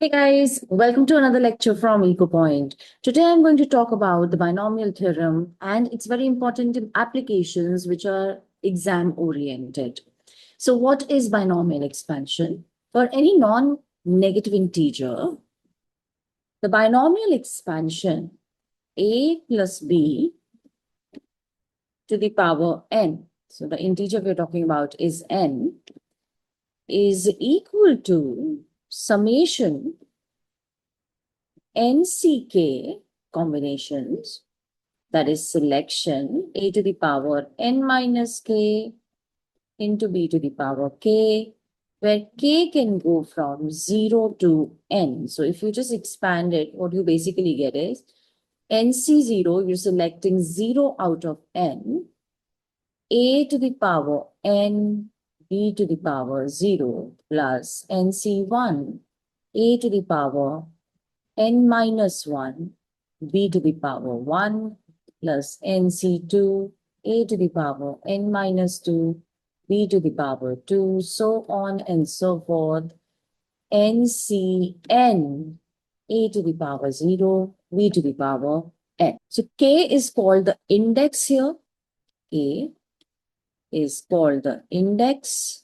Hey guys, welcome to another lecture from EcoPoint. Today I'm going to talk about the binomial theorem, and it's very important in applications which are exam oriented. So what is binomial expansion? For any non-negative integer, the binomial expansion a plus b to the power n, so the integer we're talking about is n, is equal to summation NCK combinations, that is selection a to the power n minus k into b to the power k, where k can go from 0 to n. So if you just expand it, what you basically get is NC0, you're selecting 0 out of n, a to the power n, b to the power 0, plus NC1, a to the power n minus 1, b to the power 1, plus nc2, a to the power n minus 2, b to the power 2, so on and so forth, ncn, a to the power 0, b to the power n. So k is called the index here. K is called the index.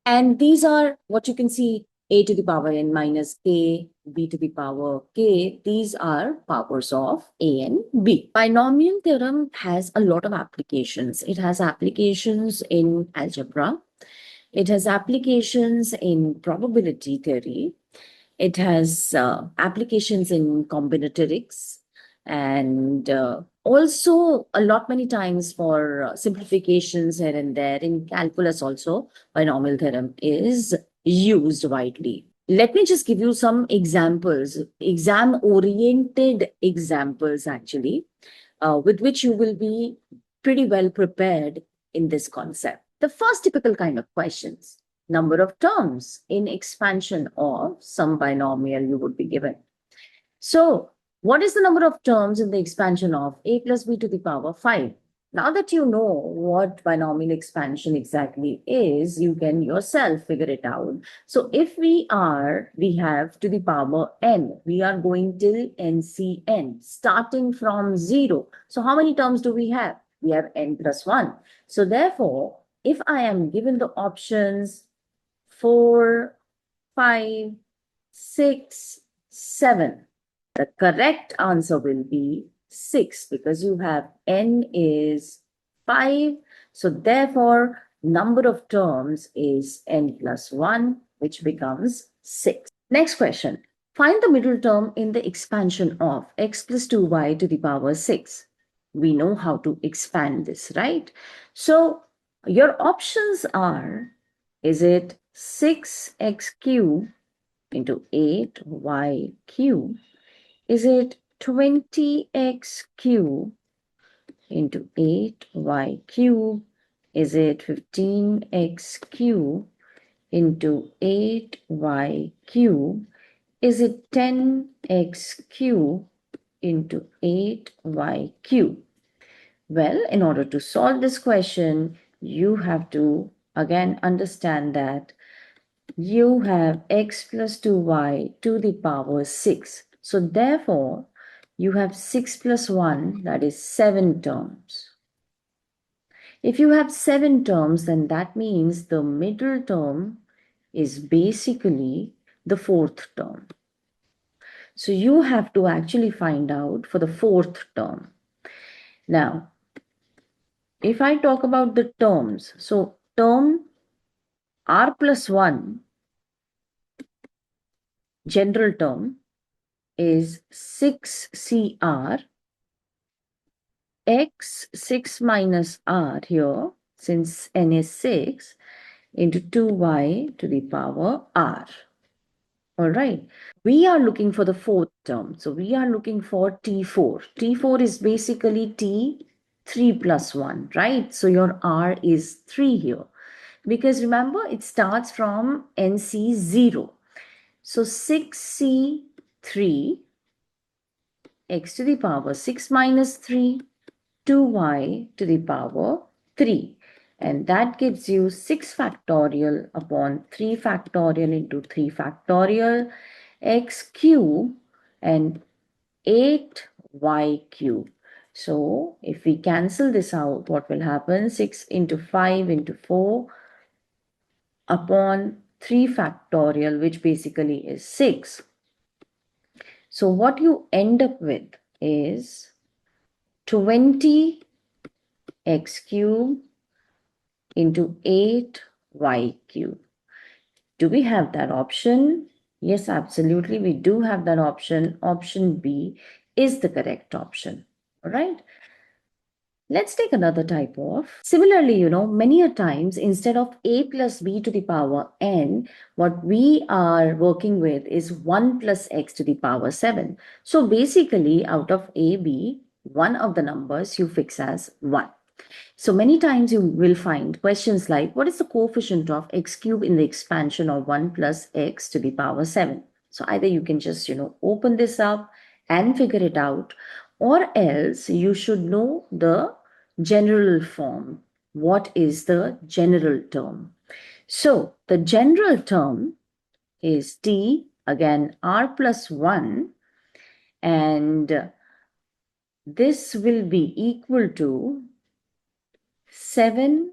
And these are what you can see, a to the power n minus k, b to the power k. These are powers of a and b. Binomial theorem has a lot of applications. It has applications in algebra. It has applications in probability theory. It has applications in combinatorics, and also many times for simplifications here and there. In calculus also, binomial theorem is used widely. Let me just give you some examples, exam-oriented examples actually, with which you will be pretty well prepared in this concept. The first typical kind of questions: number of terms in expansion of some binomial you would be given. So what is the number of terms in the expansion of a plus b to the power 5? Now that you know what binomial expansion exactly is, you can yourself figure it out. So if we have to the power n, we are going till ncn, starting from 0. So how many terms do we have? We have n plus 1. So therefore, if I am given the options 4, 5, 6, 7, the correct answer will be 6, because you have n is 5. So therefore, number of terms is n plus 1, which becomes 6. Next question. Find the middle term in the expansion of x plus 2y to the power 6. We know how to expand this, right? So your options are, is it 6x cubed into 8y cubed? Is it 20x cubed into 8y cubed? Is it 15x cubed into 8y cubed? Is it 10x cubed into 8y cubed? Well, in order to solve this question, you have to again understand that you have x plus 2y to the power 6. So therefore, you have 6 plus 1, that is 7 terms. If you have 7 terms, then that means the middle term is basically the fourth term. So you have to actually find out for the fourth term. Now, if I talk about the terms, so term r plus 1, general term, is 6cr, x 6 minus r here, since n is 6, into 2y to the power r. All right. We are looking for the fourth term. So we are looking for T4. T4 is basically T3 plus 1, right? So your r is 3 here. Because remember, it starts from NC0. So 6c3 x to the power 6 minus 3, 2y to the power 3. And that gives you 6 factorial upon 3 factorial into 3 factorial x cube and 8y cube. So if we cancel this out, what will happen? 6 into 5 into 4 upon 3 factorial, which basically is 6. So what you end up with is 20x cube into 8y cube. Do we have that option? Yes, absolutely. We do have that option. Option B is the correct option. All right. Let's take another type of. Similarly, many a times instead of a plus b to the power n, what we are working with is 1 plus x to the power 7. So basically, out of a, b, one of the numbers you fix as 1. So many times you will find questions like, what is the coefficient of x cube in the expansion of 1 plus x to the power 7? So either you can just, open this up and figure it out, or else you should know the general form. What is the general term? So the general term is t, again, r plus 1, and this will be equal to 7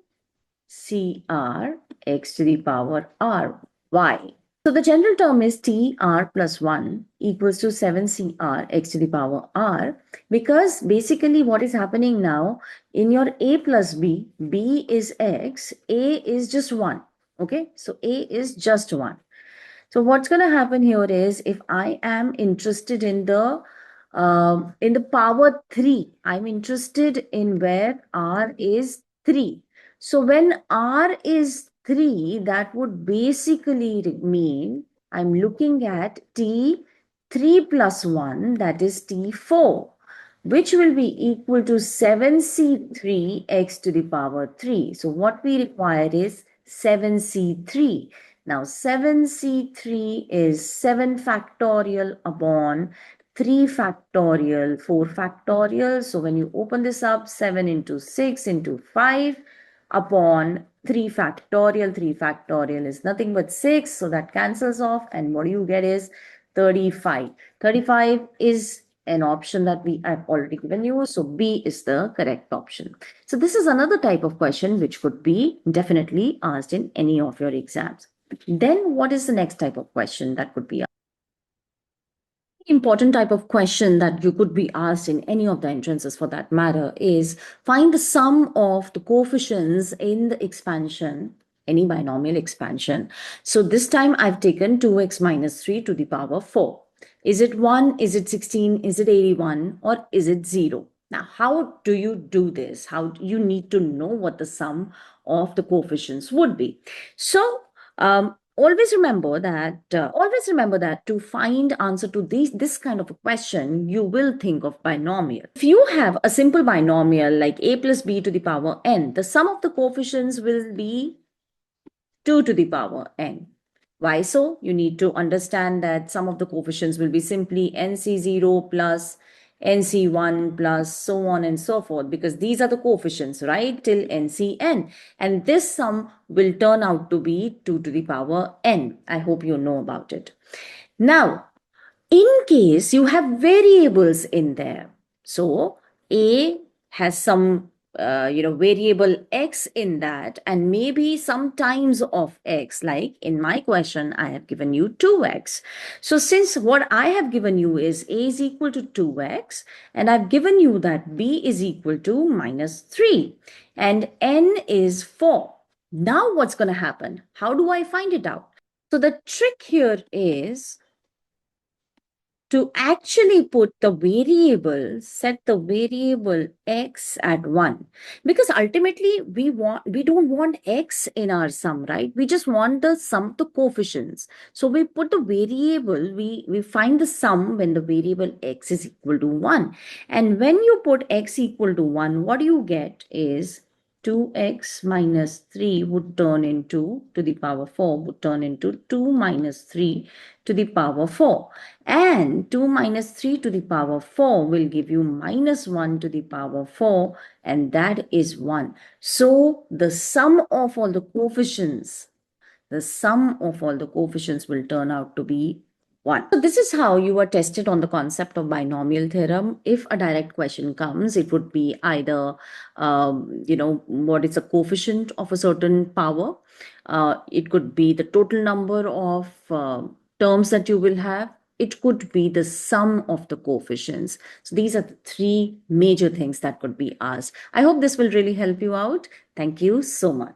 CR x to the power R. Why? So the general term is T R plus 1 equals to 7 CR x to the power R, because basically what is happening now in your A plus B, B is X, A is just 1. Okay, so A is just 1. So what's going to happen here is, if I am interested in the power 3, I'm interested in where R is 3. So when R is 3, that would basically mean I'm looking at T 3 plus 1, that is T4, which will be equal to 7C3 x to the power 3. So what we require is 7C3. Now 7C3 is 7 factorial upon 3 factorial, 4 factorial. So when you open this up, 7 into 6 into 5 upon 3 factorial. 3 factorial is nothing but 6. So that cancels off. And what you get is 35. 35 is an option that we have already given you. So B is the correct option. So this is another type of question which could be definitely asked in any of your exams. Then what is the next type of question that could be asked? Important type of question that you could be asked in any of the entrances for that matter is, find the sum of the coefficients in the expansion, any binomial expansion. So this time I've taken 2x minus 3 to the power 4. Is it 1? Is it 16? Is it 81? Or is it 0? Now, how do you do this? How you need to know what the sum of the coefficients would be. So, always remember that to find answer to this kind of a question, you will think of binomial. If you have a simple binomial like a plus b to the power n, the sum of the coefficients will be 2 to the power n. Why so? You need to understand that some of the coefficients will be simply NC0 plus NC1 plus so on and so forth, because these are the coefficients, right, till NCN. And this sum will turn out to be 2 to the power n. I hope you know about it. Now, in case you have variables in there, so A has some variable x in that, and maybe some times of x, like in my question I have given you 2x. So since what I have given you is a is equal to 2x, and I've given you that b is equal to minus 3 and n is 4. Now what's going to happen? How do I find it out? So the trick here is to actually put the variable, set the variable x at 1, because ultimately we don't want x in our sum, right? We just want the sum of the coefficients. So we put the variable, we find the sum when the variable x is equal to 1. And when you put x equal to 1, what you get is 2x minus 3 would turn into, to the power 4, would turn into 2 minus 3 to the power 4. And 2 minus 3 to the power 4 will give you minus 1 to the power 4, and that is 1. So the sum of all the coefficients will turn out to be 1. So this is how you are tested on the concept of binomial theorem. If a direct question comes, it would be either, what is the coefficient of a certain power? It could be the total number of terms that you will have. It could be the sum of the coefficients. So these are the three major things that could be asked. I hope this will really help you out. Thank you so much.